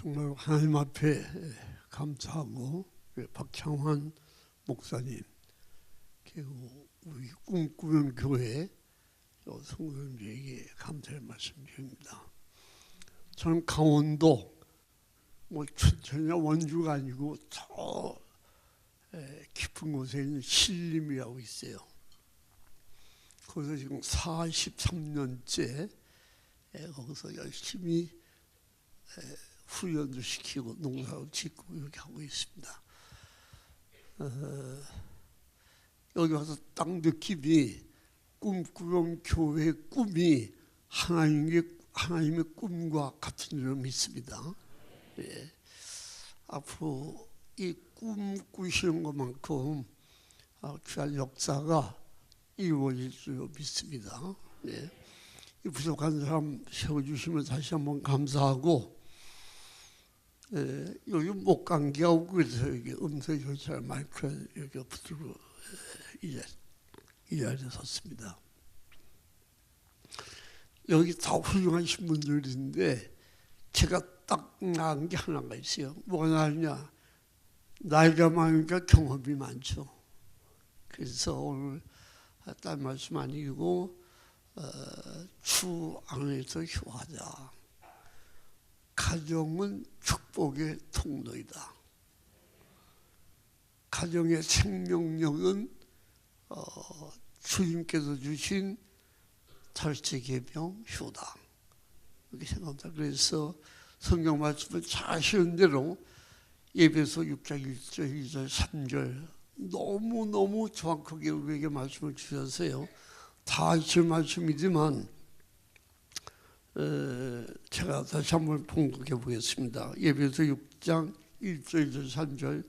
정말 하나님 앞에 감사하고 박창환 목사님 그리고 우리 꿈꾸는 교회 성도님들에게 감사의 말씀드립니다. 저는 강원도 춘천이나 원주가 아니고 저 깊은 곳에 있는 신림이라고 있어요. 거기서 지금 43년째 거기서 열심히 훈련도 시키고 농사도 짓고 이렇게 하고 있습니다. 여기 와서 딱 느낌이 꿈꾸는 교회의 꿈이 하나님의 꿈과 같은 줄 믿습니다. 예. 앞으로 이 꿈 꾸시는 것만큼 귀한 역사가 이루어질 줄 믿습니다. 예. 이 부족한 사람 세워주시면 다시 한번 감사하고, 여기 목감기가 오고 그래서 여기 음성 효과를 마이크를 여기 붙들고 이 자리에 섰습니다. 여기 다 훌륭하신 분들인데 제가 딱 나은 게 하나가 있어요. 뭐가 나으냐? 나이가 많으니까 경험이 많죠. 그래서 오늘 딴 말씀 아니고 주 안에서 효하자. 가정은 축복의 통로이다. 가정의 생명력은 주님께서 주신 절제계명 효다. 이렇게 생각합니다. 그래서 성경 말씀을 잘 아시는 대로 에베소 6장 1절, 2절, 3절 너무너무 정확하게 우리에게 말씀을 주셨어요. 다 아실 말씀이지만 제가 다시 한번 봉독해 보겠습니다. 에베소 6장 1절, 2절, 3절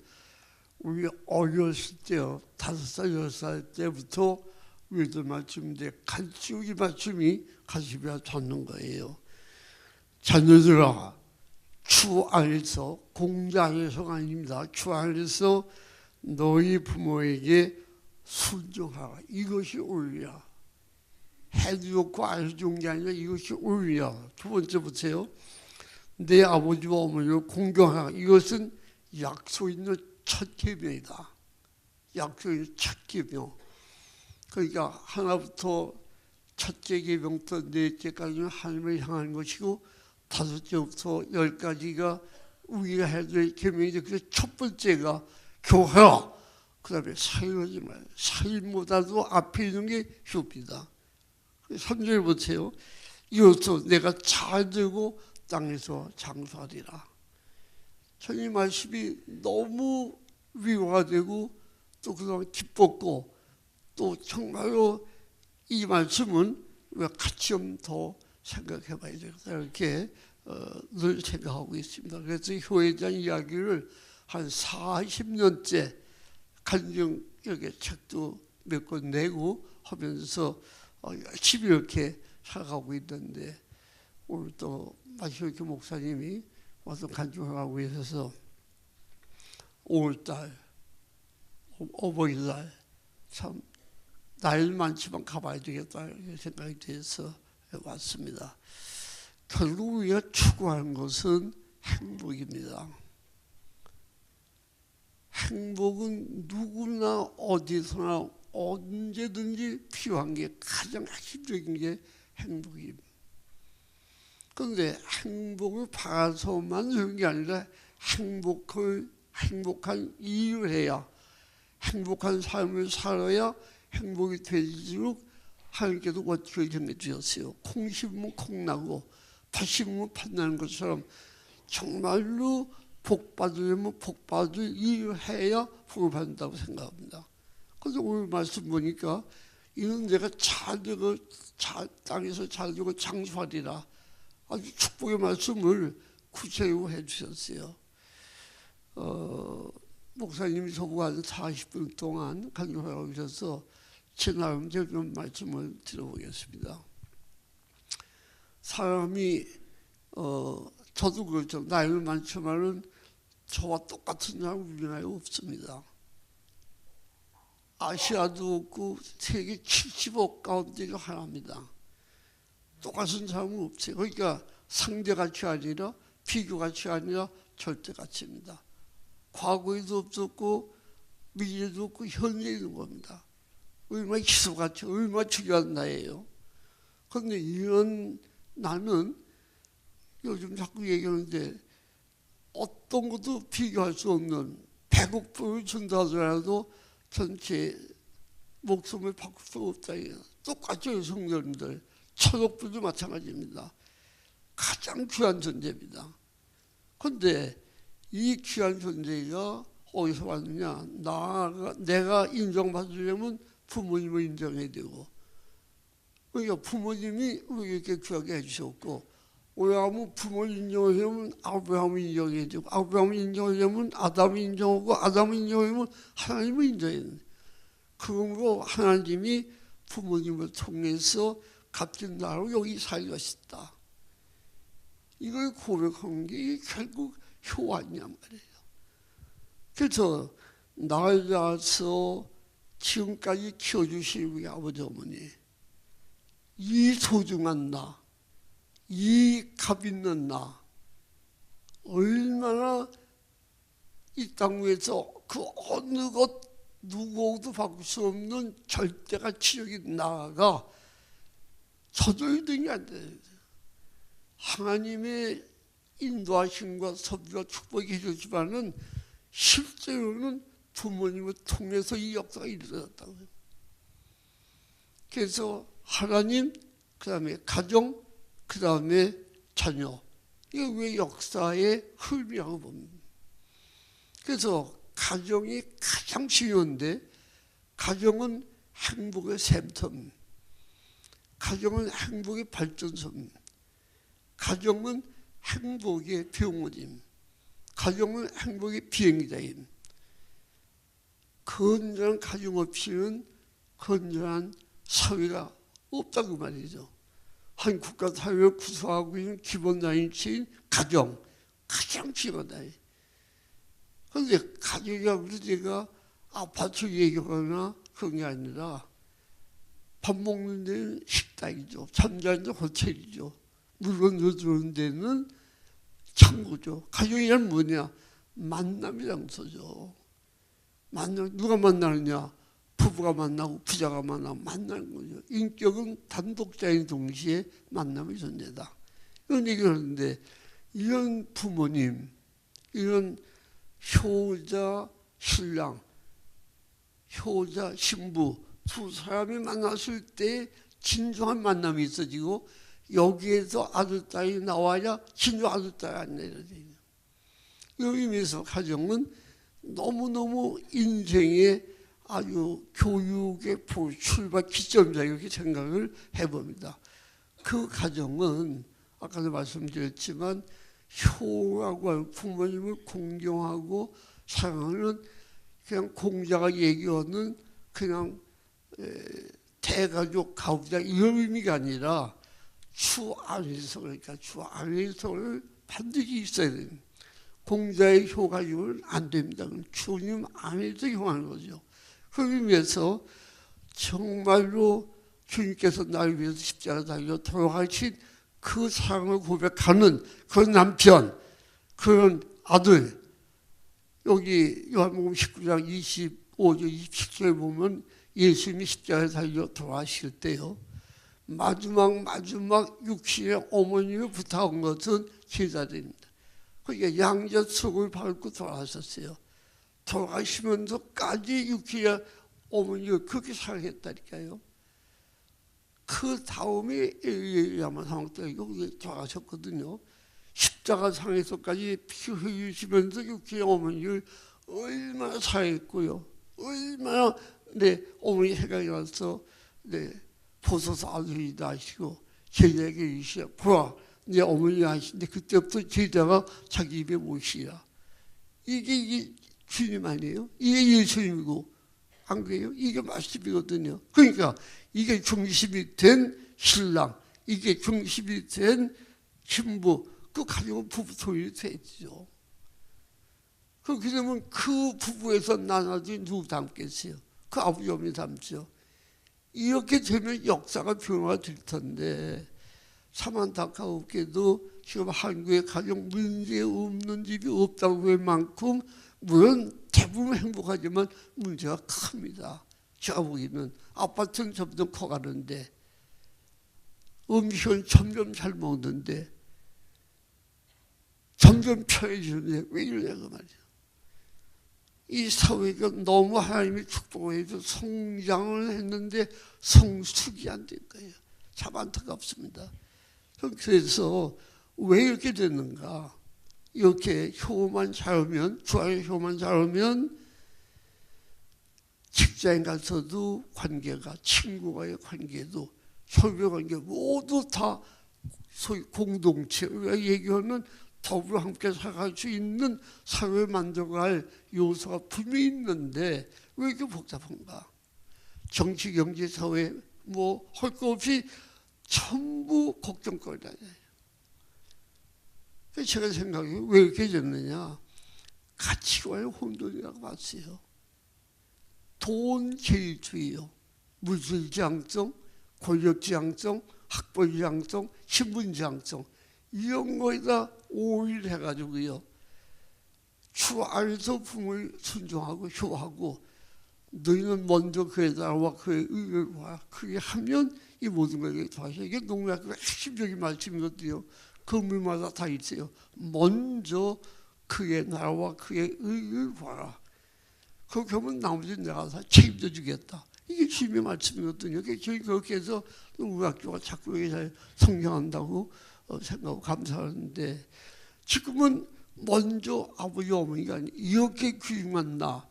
우리 어렸을 때요, 5살, 6살 때부터 우리들 말씀인데 같이 우리 말씀이 가슴에 닿는 거예요. 자녀들아, 주 안에서, 공자 안에서가 아닙니다. 주 안에서 너희 부모에게 순종하라. 이것이 옳으랴. 해도 좋고 안 해도 좋은 게 아니라 이것이 옳으랴. 두 번째 보세요. 내 아버지와 어머니를 공경하라. 이것은 약속 있는 첫 계명이다. 약속 있는 첫 계명. 그러니까 하나부터 첫째 계명부터 넷째까지는 하나님을 향하는 것이고 5째부터 10까지가 우리가 해야 될 계명인데 그래서 첫 번째가 교회라. 그 다음에 사유하지 마요. 사유보다도 앞에 있는 게 효입니다. 3절 보세요. 이것도 내가 잘 들고 땅에서 장수하리라. 이 말씀이 너무 위로가 되고 또 그동안 기뻤고 또 정말로 이 말씀은 우리가 같이 좀 더 생각해 봐야 되겠다 이렇게 늘 생각하고 있습니다. 그래서 효에 대한 이야기를 한 40년째 간증 여기 책도 몇 권 내고 하면서 열심히 이렇게 살아가고 있는데 오늘 또 마시오키 목사님이 와서 간증하고 계셔서 5월달 어버이날 참 날 많지만 가봐야 되겠다 이런 생각이 돼서 왔습니다. 결국 우리가 추구하는 것은 행복입니다. 행복은 누구나 어디서나 언제든지 필요한 게 가장 핵심적인 게 행복입니다. 그런데 행복을 바라서만 하는 게 아니라 행복한 일을 해야 행복한 삶을 살아야 행복이 될수록 하나님께서 원칙을 정해주셨어요. 콩 심으면 콩 나고 팥 심으면 팥 나는 것처럼 정말로 복 받으려면 복 받을 일을 해야 복을 받는다고 생각합니다. 그래서 오늘 말씀 보니까 이는 내가 잘 되고 땅에서 잘 되고 장수하리라. 아주 축복의 말씀을 구체적으로 해주셨어요. 목사님이 저보고 한 40분 동안 강연하고 계셔서 제 나름대로 좀 말씀을 드려보겠습니다. 사람이 저도 그렇죠. 나이는 많지만은 저와 똑같은 사람 우리나라에 없습니다. 아시아도 없고 세계 70억 가운데가 하나입니다. 똑같은 사람은 없어요. 그러니까 상대같이 아니라 비교가치가 아니라 절대가치입니다. 과거에도 없었고 미래도 없고 현재에 있는 겁니다. 얼마나 희소가치, 얼마나 중요한 나예요. 그런데 이런 나는 요즘 자꾸 얘기하는데 어떤 것도 비교할 수 없는 100억 불을 준다 하더라도 전체 목숨을 바꿀 수 없다. 똑같죠, 성도님들. 1000억 불도 마찬가지입니다. 가장 귀한 존재입니다. 그런데 이 귀한 존재가 어디서 왔느냐? 내가 인정받으려면 부모님을 인정해야 되고, 그러니까 부모님이 왜 이렇게 귀하게 해주셨고, 왜냐하면 부모를 인정하려면 아브라함을 인정해야 되고, 아브라함을 인정하려면 아담을 인정하고, 아담을 인정하려면 하나님을 인정해야 된다. 그러므로 하나님이 부모님을 통해서 값진 나라로 여기 살 것이다. 이걸 고백하는 게 결국 효아냐 말이에요. 그래서 나를 낳아서 지금까지 키워주신 우리 아버지 어머니, 이 소중한 나, 이 값 있는 나, 얼마나 이 땅 위에서 그 어느 것 누구도 바꿀 수 없는 절대가치적인 나가 저절로 등이 안 돼요. 하나님의 인도하심과 섭리와 축복이 해주지만은 실제로는 부모님을 통해서 이 역사가 이루어졌다고요. 그래서 하나님, 그 다음에 가정, 그 다음에 자녀. 이게 왜 역사의 흐름이라고 봅니다. 그래서 가정이 가장 중요한데, 가정은 행복의 샘터, 가정은 행복의 발전소, 가정은 행복의 병원임, 가정은 행복의 비행기다임. 건전한 가정 없이는 건전한 사회가 없다고 말이죠. 한 국가 사회를 구성하고 있는 기본 라인체인 가정, 가장 중요하다. 그런데 가정이라고 해서 제가 아파트 얘기하거나 그런 게 아니라 밥 먹는 데는 식당이죠. 잠자는 데 호텔이죠. 물건 넣어주는 데는 창고죠. 가정이란 뭐냐? 만남의 장소죠. 누가 만나느냐? 부부가 만나고 부자가 만나고 만나는 거죠. 인격은 단독자인 동시에 만남의 존재다. 이런 얘기를 하는데, 이런 부모님, 이런 효자 신랑, 효자 신부 두 사람이 만났을 때 진정한 만남이 있어지고, 여기에서 아들, 딸이 나와야 진정 아들, 딸이 안 내려져요. 이 의미에서 가정은 너무너무 인생의 아주 교육의 출발 기점이다, 이렇게 생각을 해봅니다. 그 가정은 아까도 말씀드렸지만 효라고 하는 부모님을 공경하고 사랑하는 그냥 공자가 얘기하는 그냥 대가족 가부자 이런 의미가 아니라 주 안에서, 그러니까 주 안에서를 반드시 있어야 됩니다. 공자의 효 가지고는 안 됩니다. 주님 안에서 효하는 거죠. 그 의미에서 정말로 주님께서 나를 위해서 십자가 달려 돌아가신 그 사랑을 고백하는 그런 남편, 그런 아들, 여기 요한복음 19장 25절 27절에 보면 예수님이 십자가에 달려 돌아가실 때요, 마지막 육신의 어머니를 부탁한 것은 제자들입니다. 그러니까 양자 속을 밟고 돌아가셨어요. 돌아가시면서까지 육신의 어머니를 그렇게 사랑했다니까요. 그 다음에 엘리야마 상황 때 여기 돌아가셨거든요. 십자가 상에서까지 피 흘리시면서 육신의 어머니를 얼마나 사랑했고요. 얼마나 어머니 생각이 나서 보소서 아들이다 하시고 제자에게 이르시되 보라 내 어머니 하시는데, 그때부터 제자가 자기 입에 못이라. 이게 주님 아니에요? 이게 예수님이고, 안 그래요? 이게 말씀이거든요. 그러니까 이게 중심이 된 신랑, 이게 중심이 된 신부, 그 가정은 부부 소유이 되죠. 그렇게 되면 그 부부에서 나눠진 누구 닮겠어요? 그 아버지 어머니 닮죠. 이렇게 되면 역사가 변화가 될 텐데, 참 안타깝게도 지금 한국에 가정 문제 없는 집이 없다고 할 만큼 물론 대부분 행복하지만 문제가 큽니다. 제가 보기에는 아파트는 점점 커가는데 음식은 점점 잘 먹는데 점점 편해지는데 왜 이러냐고 말이야. 이 사회가 너무 하나님이 축복을 해서 성장을 했는데 성숙이 안 된 거예요. 참 안타깝습니다. 그래서 왜 이렇게 됐는가? 이렇게 효만 잘하면, 주안의 효만 잘하면 직장에 가서도 관계가, 친구와의 관계도, 설교 관계 모두 다 소위 공동체, 우리가 얘기하는 더불어 함께 살아갈 수 있는 사회를 만들어갈 요소가 분명히 있는데 왜 이렇게 복잡한가? 정치, 경제, 사회 뭐 할 거 없이 전부 걱정거리다. 제가 생각해 왜 이렇게 됐느냐? 가치관의 혼돈이라고 봤어요. 돈 제일주의요. 물질지향성, 권력지향성, 학벌지향성, 신분지향성 이런 거에다 오일해가지고요. 주 안에서 부모를 순종하고 효하고 너희는 먼저 그의 나라와 그의 의를 봐. 그게 하면 이 모든 것이 더하셔. 이게 농약의 핵심적인 말씀이거든요. 건물마다 다 있어요. 먼저 그의 나라와 그의 의를 봐라. 그렇게 하면 나머지 내가 다 책임져 주겠다. 이게 주님의 말씀이거든요. 저희 그렇게 해서 우리 학교가 자꾸 잘 성장한다고 생각하고 감사하는데 지금은 먼저 아버지 어머니가 이렇게 귀중한다.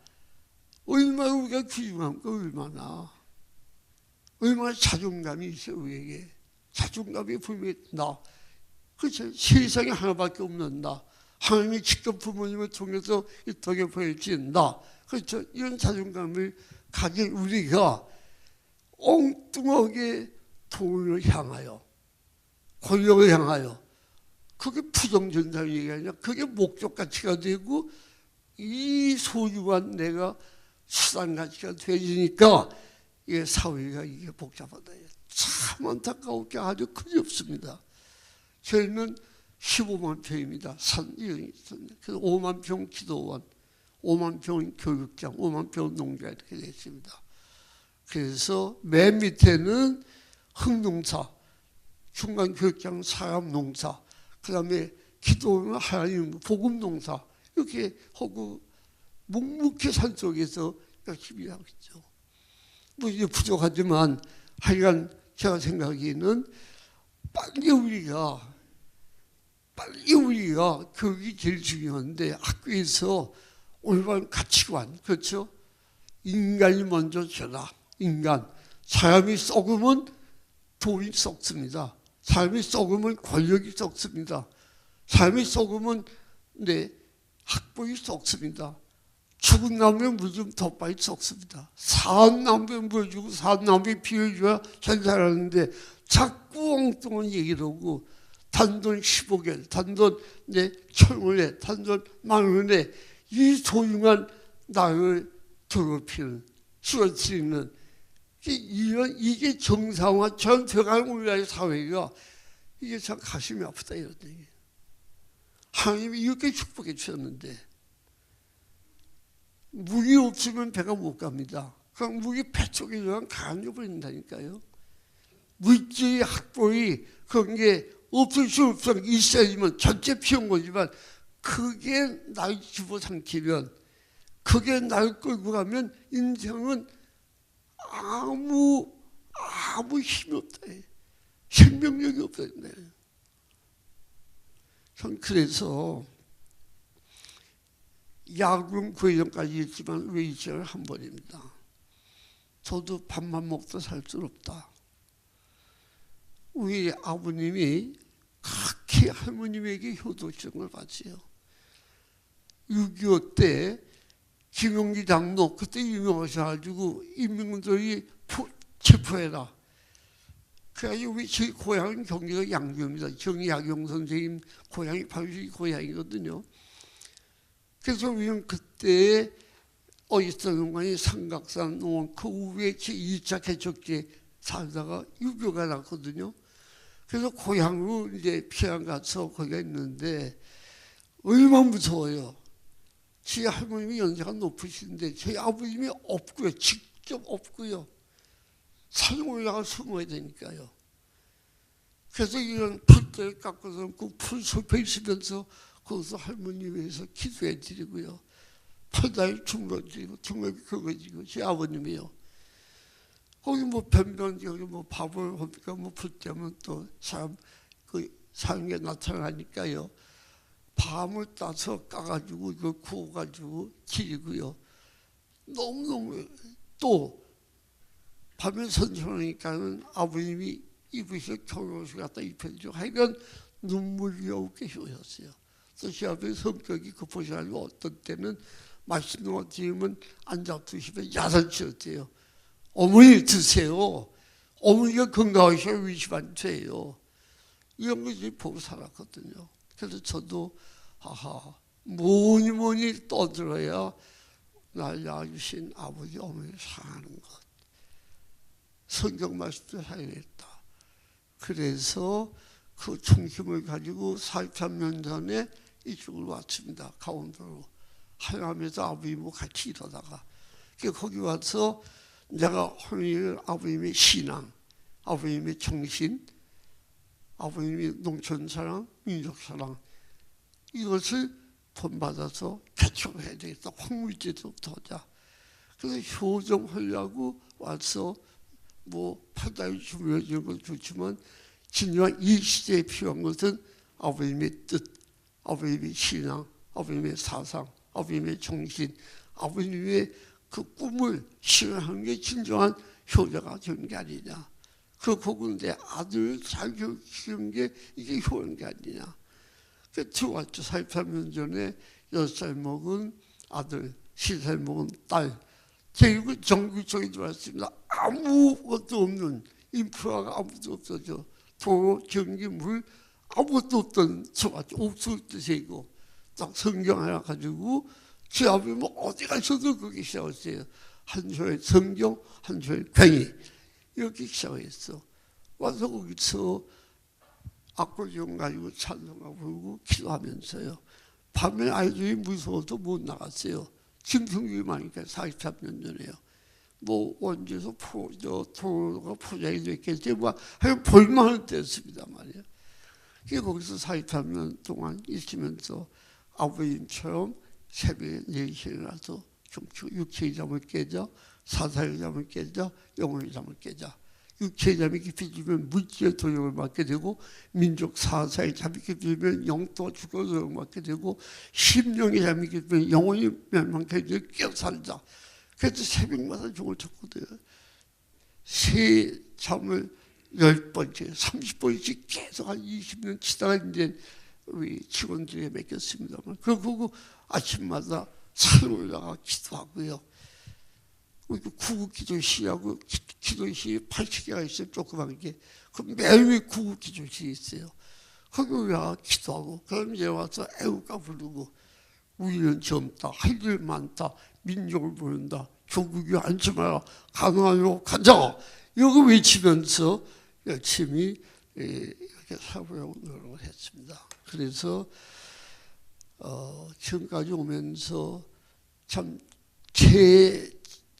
얼마나 우리가 귀중한 거 얼마나 자존감이 있어요. 우리에게 자존감이 분명히 나. 그렇죠. 세상에 하나밖에 없는 나. 하나님이 직접 부모님을 통해서 이 땅에 보여진 나. 그렇죠. 이런 자존감을 가진 우리가 엉뚱하게 돈을 향하여 권력을 향하여 그게 부정전상의 얘기가 아니라 그게 목적 가치가 되고 이 소유한 내가 수단 가치가 되니까 이게 사회가 이게 복잡하다. 참 안타까울게 아주 그지없습니다. 저희는 15만 평입니다. 그래서 5만 평 기도원, 5만 평 교육장, 5만 평 농가 이렇게 되어 있습니다. 그래서 맨 밑에는 흙농사, 중간 교육장 사람농사, 그 다음에 기도원 하나님 복음농사 이렇게 하고 묵묵히 산속에서 열심히 하고 있죠. 뭐 이제 부족하지만 하여간 제가 생각하기에는 빨리 우리가 교육이 제일 중요한데 학교에서 올바른 가치관, 그렇죠? 인간이 먼저 줘라. 인간. 사람이 썩으면 돈이 썩습니다. 사람이 썩으면 권력이 썩습니다. 사람이 썩으면 학벌이 썩습니다. 죽은 나무에 물 좀 더 빨리 썩습니다. 사한 나무에 물 주고 사한 나무에 비를 줘야 잘 살았는데 자꾸 엉뚱한 얘기를 하고 단돈 15개, 단돈 천원에, 단돈 만원에 이 소중한 나를 더럽히는, 쓰러뜨리는 이게 정상화 전체가 우리나라의 사회가 이게 참 가슴이 아프다 이런 얘기. 하나님이 이렇게 축복해 주셨는데 무기 없으면 배가 못 갑니다. 그럼 무기 배 쪽에 들어가면 가라앉아 버린다니까요. 물질의 학벌이 그런 게 없을 수 없어 있어야지만 전체 피운 거지만 그게 날 집어삼키면 그게 날 끌고 가면 인생은 아무 힘이 없다. 생명력이 없다. 전 그래서 야구는 9회전까지 있지만 웨이저를 한 번입니다. 저도 밥만 먹다 살 수 없다. 우리 아버님이 그렇게 할머님에게 효도시킨 걸 봤어요. 6.25 때 김용기 장로 그때 유명하셔가지고 인민군들이 체포해라. 그래가지고 우리 저희 고향은 경기가 양주입니다. 정약용 선생님 고향이 바로 이 고향이거든요. 그래서 우리는 그때 어디서는간에 삼각산 농원 그 후에 제 2차 개척지에 살다가 유교가 났거든요. 그래서 고향으로 이제 피양 가서 거기가 있는데 얼마나 무서워요. 제 할머님이 연세가 높으신데 저희 아버님이 없고요. 직접 없고요. 산 올라가 숨어야 되니까요. 그래서 이런 풀들 깎아서 그 풀숲에 있으면서 거기서 할머니 위해서 기도해 드리고요. 팔다리 주물러드리고 등을 긁어지고 제 아버님이요. 거기 뭐 변변 여기 뭐 밥을 하니까 뭐 풀 때면 또 사람 그 사는 게 나타나니까요. 밤을 따서 까가지고 이거 구워가지고 기리고요. 너무너무 또 밤에 선선하니까는 아버님이 입으실 겨울옷을 갖다 입혀주고 하여간 눈물이 없게 효였어요. 그래서 제 아버지 성격이 급하셔가지고 어떤 때는 맛있는 거 드리면 앉아 드시면 야단치었대요. 어머니 드세요. 어머니가 건강하셔야 위시반 죄예요. 이런 것을 보고 살았거든요. 그래서 저도 하하 뭐니 떠들어야 날 낳아주신 아버지 어머니 사랑하는 것. 성경 말씀도 살겠다. 그래서 그 중심을 가지고 43년 전에 이쪽으로 왔습니다. 강원도로. 하나님에서 아버님하고 같이 일하다가 거기 와서 내가 하나님 아버님의 신앙, 아버님의 정신, 아버님의 농촌사랑, 민족사랑 이것을 본받아서 개척해야 되겠다. 황물제도부터 하자. 그래서 효정하려고 와서 뭐 팔다리 주물러주는 건 좋지만 진정한 이 시대에 필요한 것은 아버님의 뜻, 아버님의 신앙, 아버님의 사상, 아버님의 정신, 아버님의 그 꿈을 실현하는 게 진정한 효자가 되는 게 아니냐. 그거는 내 아들을 잘 키우는 게 이게 효자인 게 아니냐. 들어왔죠. 43년 전에 6살 먹은 아들, 7살 먹은 딸. 제가 전국적에 들어왔습니다. 아무것도 없는 인프라가 아무것도 없어져. 도로, 전기, 물 아무것도 없던 들어왔죠. 옥수수 세고 딱 성경 하나 가지고 제 아버지 뭐 어디 가셔도 그렇게 시작했어요. 한 손에 성경, 한 손에 괭이 이렇게 시작했어. 와서 거기서 악보지원 가지고 찬송하고 부르고 기도하면서요. 밤에 아이들이 무서워서 못 나갔어요. 짐승들이 많으니까 43년 전에요. 뭐 원주에서 도로가 포장이 됐겠지 뭐 하여간 볼만할 때였습니다 말이에요. 거기서 43년 동안 있으면서 아버님처럼 새벽에 4시에 일어나서 육체의 잠을 깨자, 사사의 잠을 깨자, 영혼의 잠을 깨자. 육체의 잠이 깊어지면 물질의 도용을 받게 되고 민족 사사의 잠이 깊어지면 영토가 죽어서 도용을 받게 되고 심령의 잠이 깊어지면 영혼이 멸망하게 되고 깨어 살자. 그래서 새벽마다 종을 쳤거든요. 새 잠을 10번째, 30번씩 계속 한 20년 치다가 이제 우리 직원들에 맡겼습니다만 그리고 아침마다 산에 올라가 기도하고요. 구국기도 시하고 기도시 80개가 있어요. 조그만 게. 그럼 매일 구국기도시 있어요. 거기 올라가 기도하고 그럼 이제 와서 애국가 부르고 우리는 젊다. 할 일 많다. 민족을 부른다. 조국이 앉지 마라. 가능하로 가자. 이거 외치면서 열심히 이렇게 살아보려고 노력을 했습니다. 그래서 지금까지 오면서 참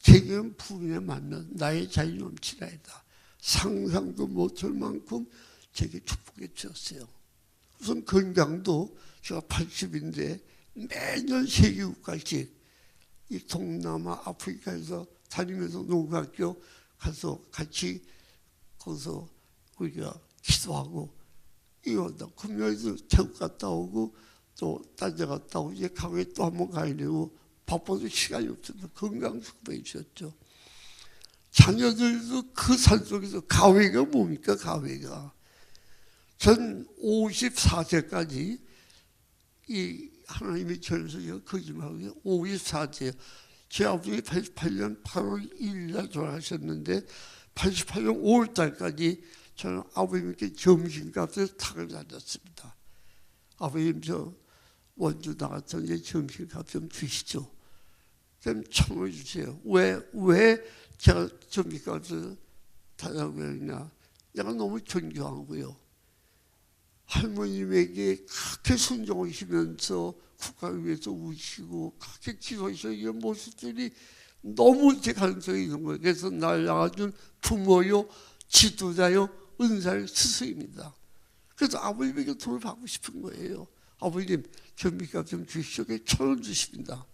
제겐 부인에 만난 나의 자유 넘치나이다. 상상도 못할 만큼 제게 축복해 주셨어요. 우선 건강도 제가 80인데 매년 세계국가씩 이 동남아 아프리카에서 다니면서 농구학교 가서 같이 거기서 우리가 기도하고 이러다 금요일도 태국 갔다 오고 또 딴 데 갔다 오고 이제 가게 또 한 번 가야 되고 바빠도 시간이 없어서 건강 축복해 주셨죠. 자녀들도 그 산속에서 가회가 뭡니까 가회가. 전 54세까지 이 하나님의 전소리가 거짓말하고요. 54세요. 제 아버지 88년 8월 1일 날 돌아가셨는데 88년 5월 달까지 저는 아버님께 점심값을 탁을 다녔습니다. 아버님 저 원주 나갔던 이제 점심값 좀 주시죠. 좀 청해 주세요. 왜 제가 점심값을 달라고 했냐. 내가 너무 존경하고요. 할머님에게 그렇게 순종하시면서 국가를 위해서 우시고 그렇게 기도하시는 이런 모습들이 너무 제 가능성이 있는 거예요. 그래서 날 낳아준 부모요, 지도자요, 은사의 스승입니다. 그래서 아버님에게 돈을 받고 싶은 거예요. 아버님, 경비값 좀 주시오. 1,000원 주십니다.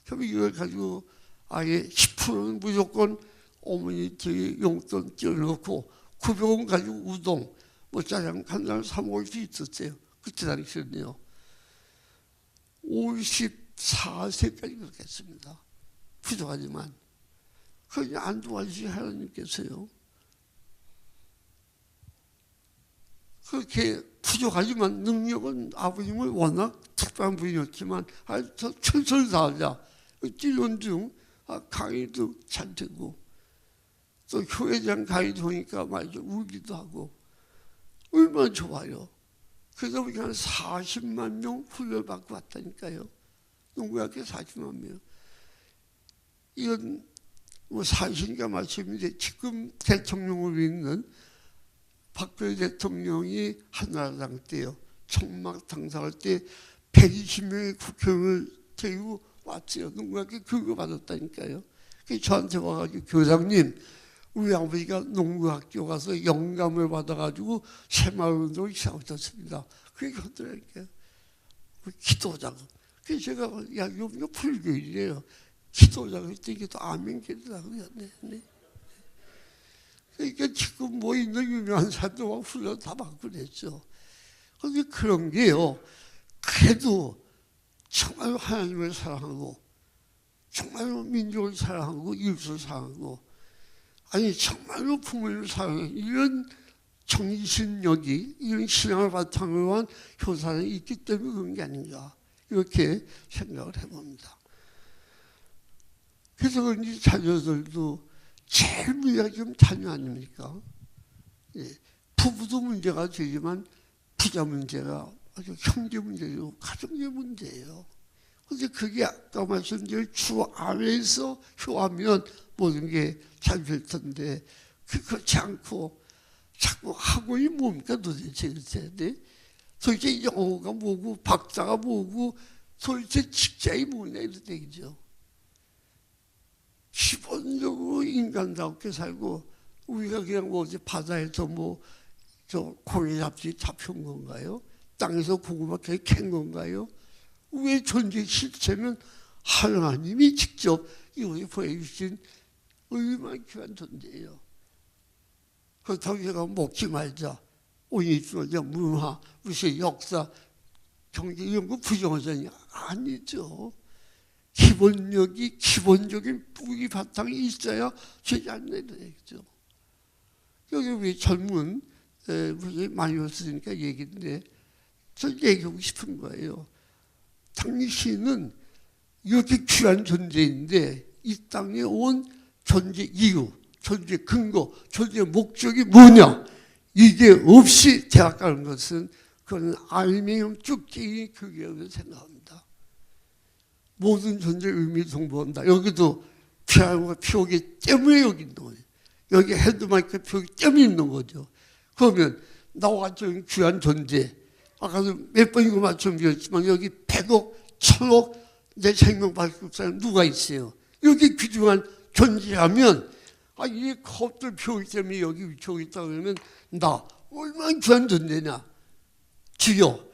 그럼 이걸 가지고 아예 10%는 무조건 어머니 뒤에 용돈 끼워넣고 900원 가지고 우동, 뭐 짜장 간장 사 먹을 수 있었어요. 그때 당시에는요. 54세까지 그렇게 했습니다. 부족하지만. 그냥 안 도와주시 하나님께서요. 그렇게 부족하지만 능력은 아버님은 워낙 특별한 분이었지만 저 최선을 다하자. 찔론 중 강의도 잘 되고 또 교회장 강의도 하니까 말이죠. 울기도 하고 얼마나 좋아요. 그래서 우리가 한 40만 명 훈련받고 왔다니까요. 농구학교 40만 명. 이건 뭐 사실인가 말씀인데 지금 대통령을 있는 박근혜 대통령이 한나라당 때요. 총막 당사할 때 120명의 국회의원을 데리고 왔어요. 농구학교 교육을 받았다니까요. 그래서 저한테 와가지고 교장님, 우리 아버지가 농구학교 가서 영감을 받아가지고 새마을운동을 시작하셨습니다. 그게 그러더라니까요. 기도자고. 그래서 제가 야, 여기가 불교일이에요. 기도자고 했더니 이게 또 아멘 기도자고 그랬네. 그러니까 지금 뭐 있는 유명한 사람도 훈련 다 받고 그랬죠. 근데 그런 게요. 그래도 정말로 하나님을 사랑하고 정말로 민족을 사랑하고 이웃을 사랑하고 아니 정말로 부모님을 사랑하는 이런 정신력이 이런 신앙을 바탕으로 한 효사는 있기 때문에 그런 게 아닌가 이렇게 생각을 해봅니다. 그래서 그런지 자녀들도 제일 문제가 지금 자녀 아닙니까? 예, 부부도 문제가 되지만 부자 문제가 아주 형제 문제고 가정의 문제예요. 그런데 그게 아까 말씀드린 주 안에서 효하면 모든 게 잘 될 텐데 그렇지 않고 자꾸 학원이 뭡니까 도대체 그때 도대체 영어가 뭐고 박사가 뭐고 도대체 직장이 뭐냐 이런 얘기죠. 기본적으로 인간답게 살고 우리가 그냥 뭐 어디 바다에서 뭐 저 고기 잡혀온 건가요? 땅에서 고구마 캐는 건가요? 우리의 존재 실체는 하나님이 직접 이곳에 보여주신 얼마나 귀한 존재예요. 그렇다고 제가 먹지 말자. 오니스노자 문화, 우리의 역사, 경제 이런 거 부정하자니 아니죠. 기본력이 기본적인 뿌리 바탕이 있어야 되지 않나 얘기죠. 여기 우리 젊은 분이 많이 왔으니까 얘기인데 저 얘기하고 싶은 거예요. 당신은 이렇게 귀한 존재인데 이 땅에 온 존재 이유, 존재 근거, 존재 목적이 뭐냐? 이게 없이 대학 가는 것은 그건 알맹이형 쭉끼기 교육이라고 생각합니다. 모든 존재의 의미를 동보한다. 여기도 피아노가 피우기 때문에 여기 있는 거예요. 여기 헤드마이크 피우기 때문에 있는 거죠. 그러면 나와 같은 귀한 존재, 아까도 몇 번이고 말씀드렸지만 여기 100억, 1000억 내 생명 받을 사람 누가 있어요? 이렇게 귀중한 존재하면 이 컵들 피우기 때문에 여기 위치하고 있다 그러면 나 얼마나 귀한 존재냐. 주여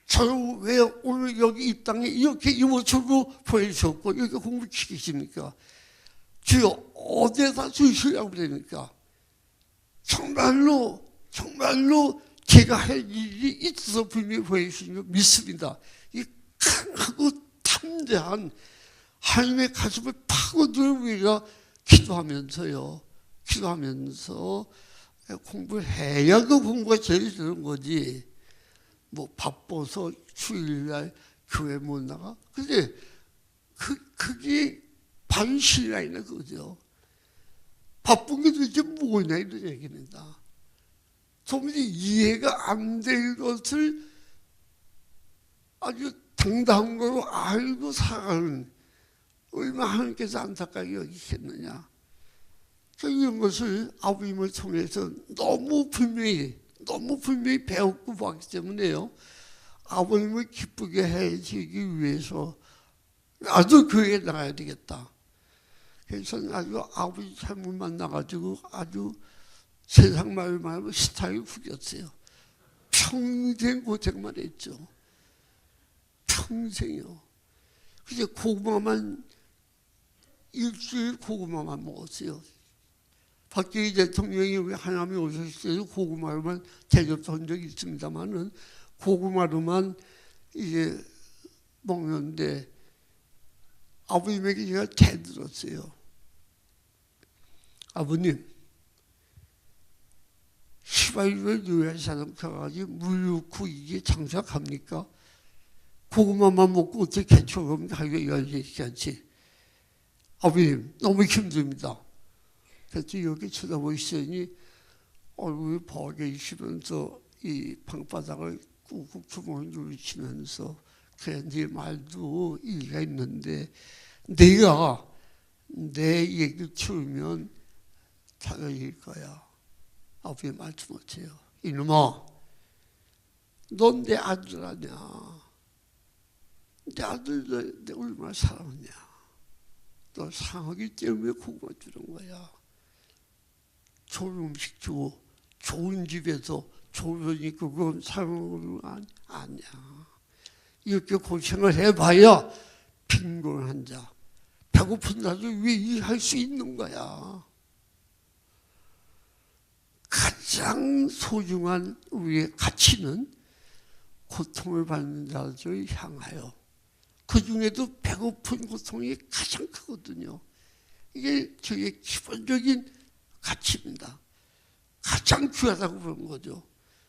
저를 왜 오늘 여기 이 땅에 이렇게 이 모습으로 보여주셨고 이렇게 공부시키십니까? 주여 어디에다 주시려고 그러니까 정말로 제가 할 일이 있어서 분명히 보여주신 거 믿습니다. 이 강하고 탐대한 하나님의 가슴을 파고들어 우리가 기도하면서 공부를 해야 그 공부가 제일 되는 거지. 뭐 바빠서 주일날 교회 못 나가? 근데 그게 반신이나 그거죠. 바쁜 게 도대체 뭐냐 이런 얘기입니다. 도무지 이해가 안 될 것을 아주 당당한 거로 알고 살아가는 얼마나 하나님께서 안타깝게 여기겠느냐. 이런 것을 아버님을 통해서 너무 분명히 너무 분명히 배웠고 봤기 때문에요. 아버님을 기쁘게 해주기 위해서 나도 교회에 나가야 되겠다. 그래서 아주 아버지 잘못 만나가지고 아주 세상 말을 말하면 스타일 후겼어요. 평생 고생만 했죠. 평생이요. 그래서 고구마만 일주일 고구마만 먹었어요. 박정희 대통령이 우리 하남에 오셨을 때 고구마로만 대접한 적이 있습니다만은 고구마로만 이제 먹는데 아버님에게 제가 대들었어요. 아버님, 시발유에 요양사람 가가지고 물 넣고 이게 장사 갑니까? 고구마만 먹고 어떻게 개척하면 가게 열리지 않지? 아버님, 너무 힘듭니다. 그래서 여기 쳐다보시더니 얼굴이 버개시면서 이 방바닥을 꾹꾹 주먹을 누르시면서 그래, 네 말도 일리가 있는데 네가 내 얘기를 들으면 달라질 거야. 아버지 말씀하세요. 이놈아, 넌 내 아들 아니야. 내 아들 내 얼마나 사랑하냐. 너 사랑하기 때문에 고구마 주는 거야. 좋은 음식 주고 좋은 집에서 좋으니 그건 사랑하는 거 아니야. 이렇게 고생을 해봐야 빈곤 환자, 배고픈 자들 왜 일할 수 있는 거야. 가장 소중한 우리의 가치는 고통을 받는 자들을 향하여 그 중에도 배고픈 고통이 가장 크거든요. 이게 저희의 기본적인 가치입니다. 가장 귀하다고 그런 거죠.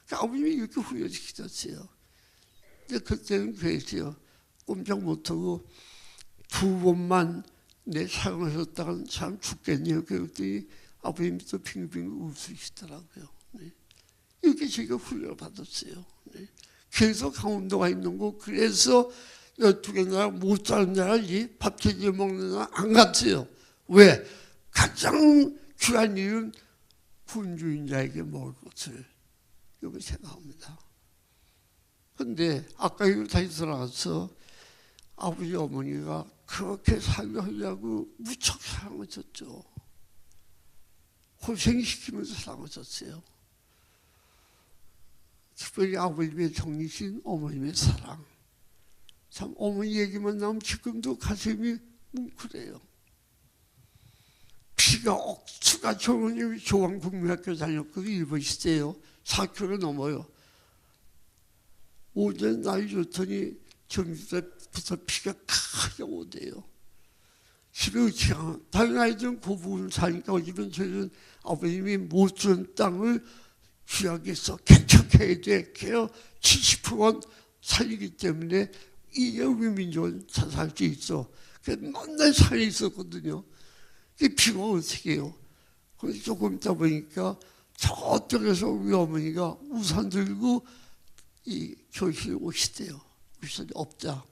그러니까 아버님이 이렇게 훈련시키셨어요. 근데 그때는 그랬어요. 꼼짝 못하고 두 번만 내 사랑하셨다간 참 죽겠네요. 그랬더니 아버님이 또 빙빙 웃으시더라고요. 네. 이렇게 제가 훈련을 받았어요. 네. 그래서 강원도가 있는 거, 그래서 12개 나라 못 사는 나라지 밥 제대로 먹는 나라 안 갔어요. 왜? 가장 귀한 일은 굶주린 자에게 먹을 것을 이렇게 생각합니다. 그런데 아까 이거 다시 돌아가서 아버지 어머니가 그렇게 살려하려고 무척 사랑하셨죠. 고생시키면서 사랑하셨어요. 특별히 아버님의 정리신 어머님의 사랑. 참 어머니 얘기만 나오면 지금도 가슴이 뭉클해요. 피가 억수가 좋으니 조광국민학교 다녔거든요. 일본 시대요. 4km 넘어요. 오전 날이 좋더니 점심때부터 피가 크게 오대요. 집에 의치가 다른 아이들은 그 부분 사니까 어쩌면 저희는 아버님이 못 준 땅을 귀하게 써 개척해야 돼. 그래야 70%는 살리기 때문에 이게 우리 민족은 살 수 있어. 그래서 맨날 산에 있었거든요. 이게 비가 어떻게 해요? 그래서 조금 있다 보니까 저쪽에서 우리 어머니가 우산 들고 이 교실에 오시대요. 우산이 없자.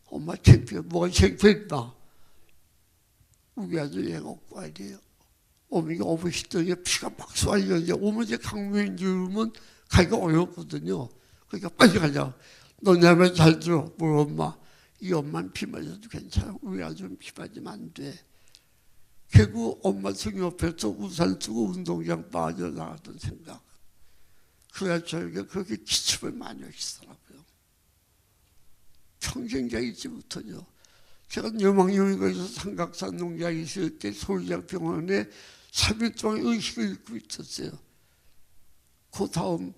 엄마 창피해. 뭐가 창피했나? 우리 아들 얘가 없고 와야 돼요. 어머니가 오시더니 피가 막 쏟아지는데 어머니 강매인 줄은 가기가 어렵거든요. 그러니까 빨리 가자. 너 내 말 잘 들어. 뭘 엄마. 이 엄마는 피 맞아도 괜찮아. 우리 아들은 피 맞으면 안 돼. 결국 엄마 등 옆에서 우산 쓰고 운동장 빠져나갔던 생각. 그래야 저에게 그렇게 기침을 많이 하시더라고요. 평생 자 잊지 못하죠. 제가 요망용이가에서 삼각산 농장에 있을 때 서울대병원에 3일 동안 의식을 잃고 있었어요. 그 다음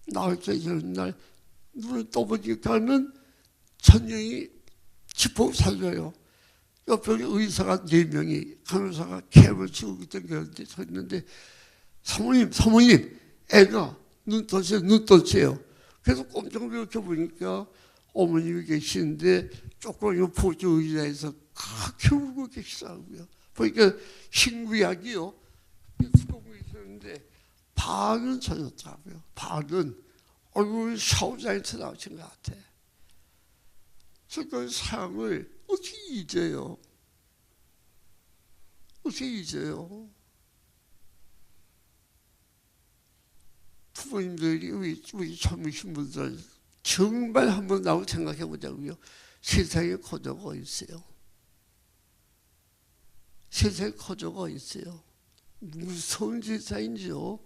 나올 때 이런 날 눈을 떠보니까는 천령이 짚어 살려요. 옆에 의사가 4명이 간호사가 캡을 치고 땡겼는데 서 있는데 사모님 애가 눈 떠세요. 그래서 꼼짝 이렇게 보니까 어머님이 계시는데 조금 보조 의자에서 그렇게 울고 계시더라고요. 보니까 신구약이요. 수고하고 있었는데 반은 젖었더라고요. 반은 얼굴 샤워장에서 나오신 것 같아. 그래서 그 사랑을 어떻게 잊어요? 어떻게 잊어요? 부모님들이 우리 젊으신 분들 정말 한번 나오고 생각해 보자고요. 세상에 거저가 있어요. 세상에 거저가 있어요. 무서운 세상이죠.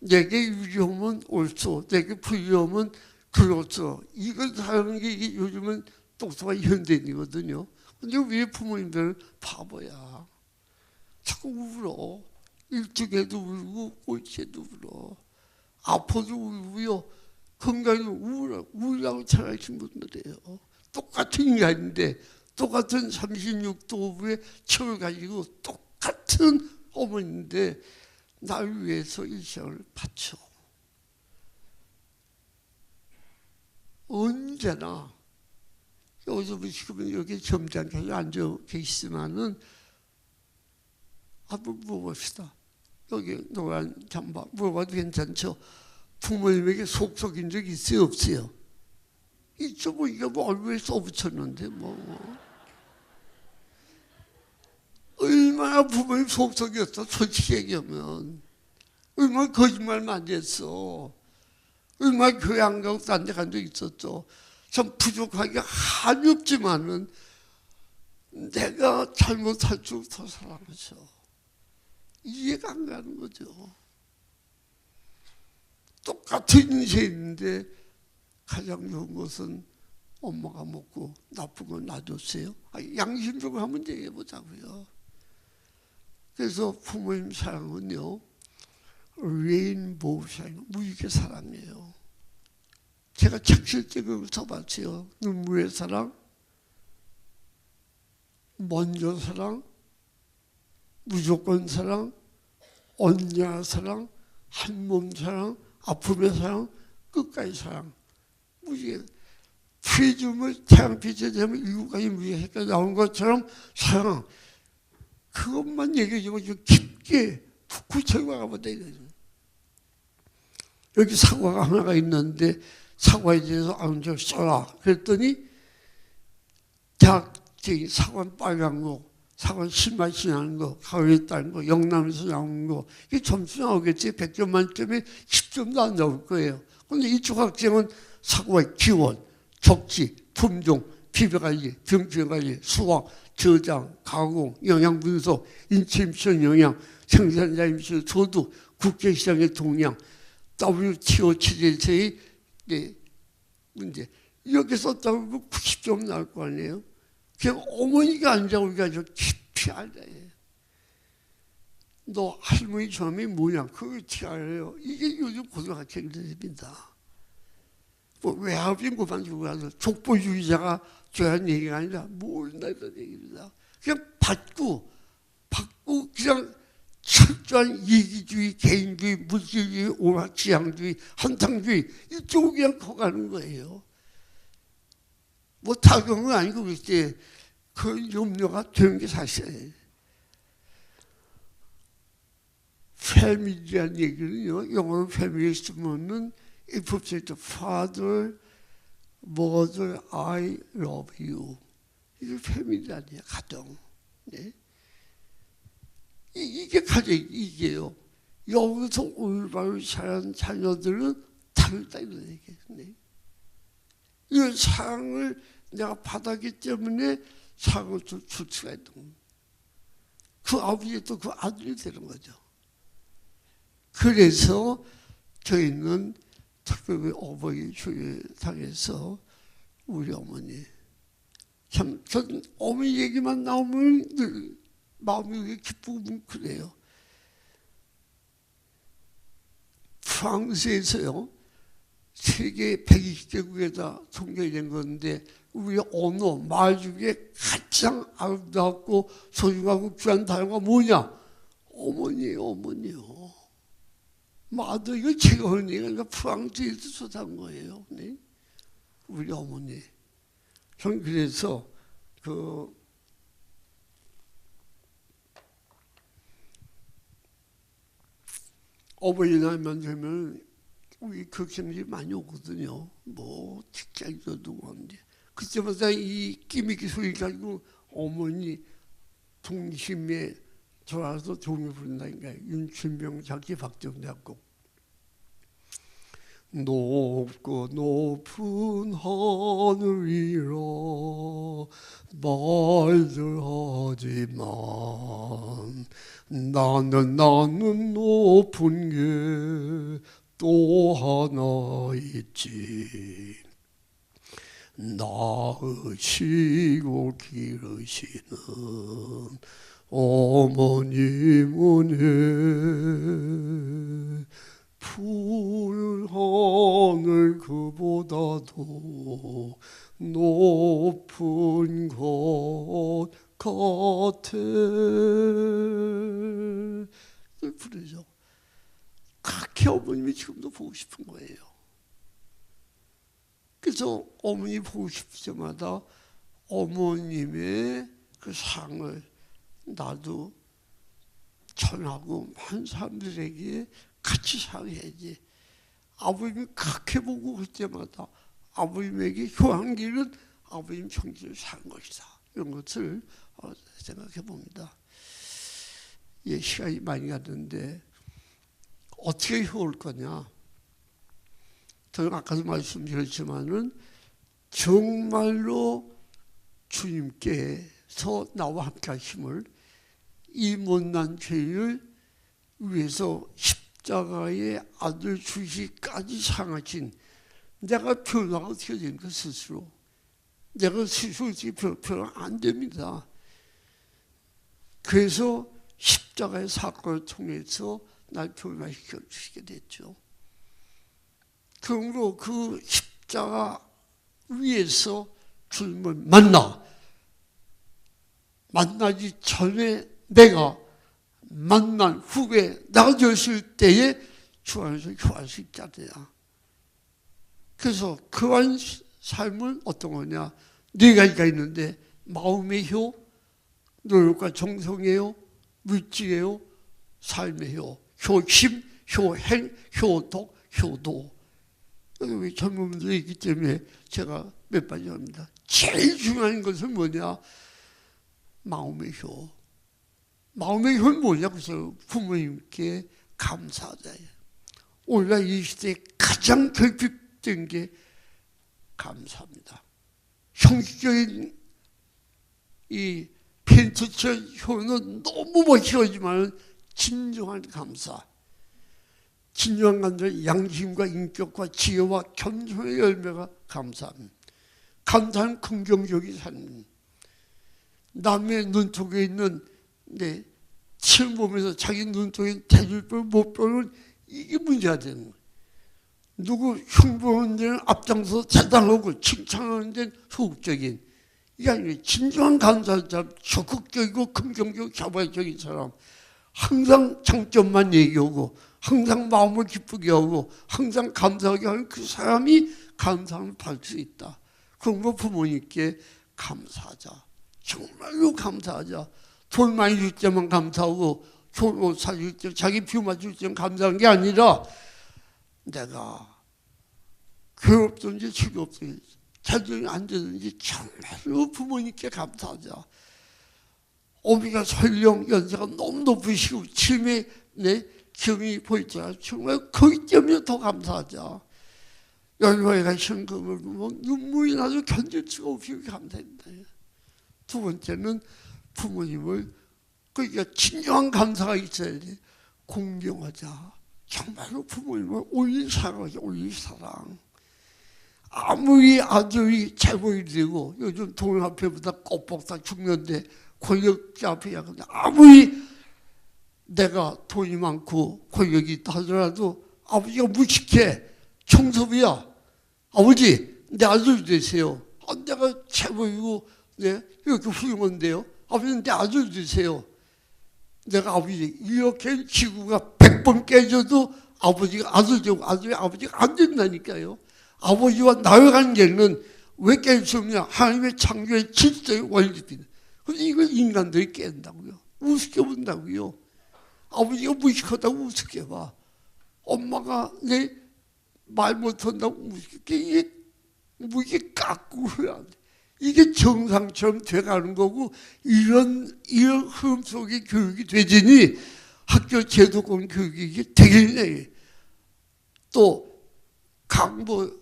내게 유리하면 옳소, 내게 불리하면 그렇소. 이걸 하는 게 요즘은 똑똑한 현대인이거든요. 근데 왜 부모님들은 바보야. 자꾸 울어. 일찍에도 울고 꼴찌에도 울어. 아파도 울고요. 건강에 우울하고 살아계신 분들이에요. 똑같은 인간인데 똑같은 36도의 체를 가지고 똑같은 어머니인데 날 위해서 일생을 바쳐. 언제나 여기서 보시면 여기 점잖게 앉아 계시지만은 한번 물어봅시다. 여기 노란 잠바 물어봐도 괜찮죠? 부모님에게 속 썩인 적 있어요, 없어요? 있죠. 뭐 이게 뭐 얼굴에 써붙였는데 뭐. 얼마나 부모님 속 썩였어, 솔직히 얘기하면. 얼마나 거짓말 많이 했어. 얼마나 교회 안 가고 딴 데 간 적 있었죠. 참 부족하게 한이 없지만은 내가 잘못할수록 더 사랑하죠. 이해가 안 가는 거죠. 똑같은 인생인데 가장 좋은 것은 엄마가 먹고 나쁜 건 놔줬어요. 양심적으로 한번 얘기해 보자고요. 그래서 부모님 사랑은요, 레인보우 사랑, 무지개 사랑이에요. 제가 책 쓸 때 그걸 써봤어요. 눈물의 사랑, 먼저 사랑, 무조건 사랑, 언냐 사랑, 한몸 사랑, 아픔의 사랑, 끝까지 사랑. 무지개. 피줌을 태양빛에 되면 일곱가지 무지개가 나온 것처럼 사랑. 그것만 얘기해주고 깊게 구체적으로 가보다 이거죠. 여기 사과가 하나가 있는데 사과에 대해서 저 써라. 그랬더니 사과는 빨간 거, 사과는 신맛이 나는 거, 가을에 따는 거, 영남에서 나오는 거. 이게 점수 나오겠지. 100점 만점에 10점도 안 나올 거예요. 근데 이쪽 학생은 사과의 기원, 적지, 품종, 피부관리, 병증관리, 수확, 저장, 가공, 영양분석, 인체미션 영양, 생산자 임실, 소득, 국제시장의 동향, WTO 취재체의 문제. 이렇게 썼다고 90점 나올 거 아니에요? 그냥 어머니가 앉아 우리가 저 깊이 알아야 해. 너 할머니 점이 뭐냐? 그걸 어떻게 알아요? 이게 요즘 고등학생들입니다. 뭐 외압인 것만 주고 가서 족보주의자가 좋아하는 얘기가 아니라 몰라서 얘기입니다. 그냥 받고 그냥 철저한 이기주의, 개인주의, 물질주의, 오락지향주의, 한탕주의 이쪽으로 그냥 커가는 거예요. 뭐 타격은 아니고 그렇게 그 염려가 되는 게 사실이에요. 패밀리라는 얘기는요, 영어로 패밀리 쓰면은 if you say father, mother, I love you. 이게 패밀리 아니에요, 가정. 네? 이게 가정, 이게요. 여기서 올바로 자란 자녀들은 다르다 이런 얘기예요. 네? 이 사랑을 내가 받았기 때문에 사랑을 줄 수가 있는 거예요. 그 아버지가 또 그 아들이 되는 거죠. 그래서 저희는 특별히 어버이 주일상에서 우리 어머니 참 전 어머니 얘기만 나오면 늘 마음이 기쁘고 뭉클해요. 프랑스에서요 세계 120개국에다 통계된 건데 우리 언어, 말 중에 가장 아름답고 소중하고 귀한 단어가 뭐냐? 어머니예요, 어머니요. 마도 이거 제가 하는 얘기가 프랑스에서 소산 거예요. 네? 우리 어머니. 전 그래서 어버이날만 되면 우리 극심들이 많이 오거든요. 뭐 직장도 누구 하는데 그때마다 이 끼미기 소리 가지고 어머니 동심에 돌아서 종이 부른다니까요. 윤춘병 작기 박정작곡. 높고 높은 하늘 위로 말들 하지만 나는 높은 게 또 하나 있지. 낳으시고 기르시는 어머님은 푸른 하늘 그보다도 높은 것 같아. 부르죠. 그렇게 어머님이 지금도 보고 싶은 거예요. 그래서 어머니 보고 싶을 때마다 어머님의 그 상을 나도 전하고 많은 사람들에게 같이 상해야지. 아버님이 그렇게 보고 그 때마다 아버님에게 효한기는 아버님 정신을 산 것이다. 이런 것을 생각해 봅니다. 예, 시간이 많이 갔는데 어떻게 효올 거냐? 저는 아까도 말씀드렸지만은 정말로 주님께서 나와 함께 하심을 이 못난 죄를 위해서 십자가의 아들 주시까지 상하신 내가 변화가 어떻게 됩니까? 스스로. 내가 스스로 변화 안 됩니다. 그래서 십자가의 사건을 통해서 날 변화시켜 주시게 됐죠. 그러므로 그 십자가 위에서 주님을 만나기 전에 내가 만난 후에 나아졌을 때에 주 안에서 교할 수 있잖아요. 그래서 그한 삶은 어떤 거냐? 네 가지가 있는데 마음의 효, 노력과 정성의 효, 물질의 효, 삶의 효, 효심, 효행, 효독, 효도. 여기 젊은 분들이 있기 때문에 제가 몇 가지 합니다. 제일 중요한 것은 뭐냐? 마음의 효. 마음의 효는 뭐냐? 그래서 부모님께 감사하자예요. 오늘날 이 시대에 가장 결핍된 게 감사합니다. 형식적인 이 펜트처 효는 너무 멋지지만 진정한 감사. 진정한 감사는 양심과 인격과 지혜와 겸손의 열매가 감사합니다. 감사는 긍정적인 삶. 남의 눈속에 있는 침 보면서 자기 눈속에 대줄을 못 보는 이게 문제가 되는 거예요. 누구 흉보는 데는 앞장서 대단하고 칭찬하는 데는 소극적인. 이게 아니에요. 진정한 감사한 사람, 적극적이고 긍정적이고 자발적인 사람. 항상 장점만 얘기하고 항상 마음을 기쁘게 하고 항상 감사하게 하는 그 사람이 감사함을 받을 수 있다. 그런 거 부모님께 감사하자. 정말로 감사하자. 돈 많이 줄 때만 감사하고 좋은 옷 사줄 때 자기 비 맞출 때만 감사한 게 아니라 내가 괴롭든지 즐겁든지 잘 안 되든지 정말로 부모님께 감사하자. 어미가 설령 연세가 너무 높으시고 치매 기운이 보이더라. 정말 거기 때문에 더 감사하자. 연로에 가시는 그걸 보면 눈물이 나도 견딜 수가 없이 감사합니다. 두 번째는 부모님을 그러니까 진정한 감사가 있어야 돼. 공경하자. 정말로 부모님을 올린 사랑하자. 올린 사랑. 아무리 아들이 재벌이 되고 요즘 돈 앞에보다 껍벅다 죽는데 권력자 앞에 약한데 아무리 내가 돈이 많고 권력이 있다 하더라도 아버지가 무식해. 청소부야. 아버지 내 아들 되세요. 내가 재벌이고 이렇게 훌륭한데요. 아버지는 내 아들 되세요. 내가 아버지 이렇게 지구가 100번 깨져도 아버지가 아들 되고 아들이 아버지가 안 된다니까요. 아버지와 나의 관계는 왜 깰 수 없냐? 하나님의 창조의 질서의 원리입니다. 그런데 이걸 인간들이 깬다고요. 우습게 본다고요. 아버지가 무식하다고 우습게 봐. 엄마가 내 말 못한다고 우습게 이게 깎고 해야 돼. 이게 정상처럼 돼가는 거고 이런 흐름 속에 교육이 되지니 학교 제도권 교육이 이게 되겠네. 또 강뭐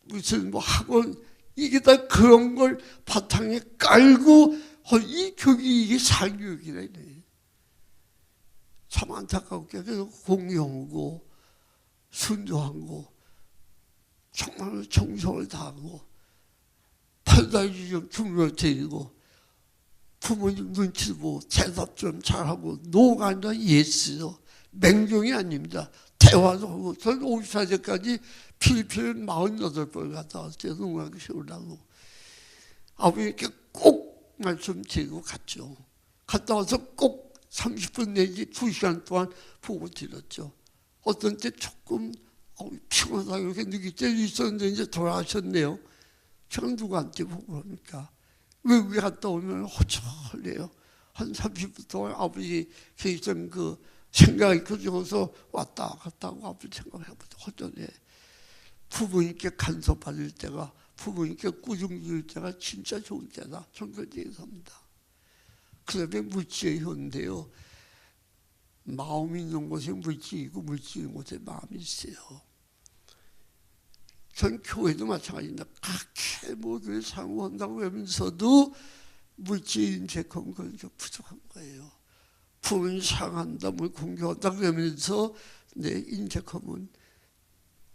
무슨 뭐 학원 이게 다 그런 걸 바탕에 깔고 이 교육이 이게 사교육이래. 참 안타깝게 그래서 공경하고 순종하고 정말 정성을 다하고 팔다리 좀 중요해지고 부모님 눈치 보고 대답 좀 잘하고 노가 아니라 예스요. 맹종이 아닙니다. 대화도 하고 저는 54세까지 필리핀 48번 갔다 왔어요. 농락을 세우려고. 아버님께 꼭 말씀드리고 갔죠. 갔다 와서 꼭 30분 내지 2시간 동안 보고 드렸죠. 어떤 때 조금 피곤하다 이렇게 느낄 때 있었는데 이제 돌아가셨네요. 제가 누구한테 보고 그러니까 외국에 갔다 오면 허전해요. 한 30분 동안 아버지 계시던 그 생각이 그중에서 왔다 갔다 하고 아버지 생각해보자 허전해. 부모님께 간섭받을 때가 부모님께 꾸중 줄 때가 진짜 좋은 때다. 정교제에서입니다. 그다음에 물질의 현대요. 마음이 있는 곳에 물질이고 물질 있는 곳에 마음이 있어요. 전 교회도 마찬가지입니다. 각해 모두를 사모한다고 하면서도 물질 인색한 건 좀 부족한 거예요. 부모님 사랑한다, 뭘 공경한다 그러면서 내 인색함은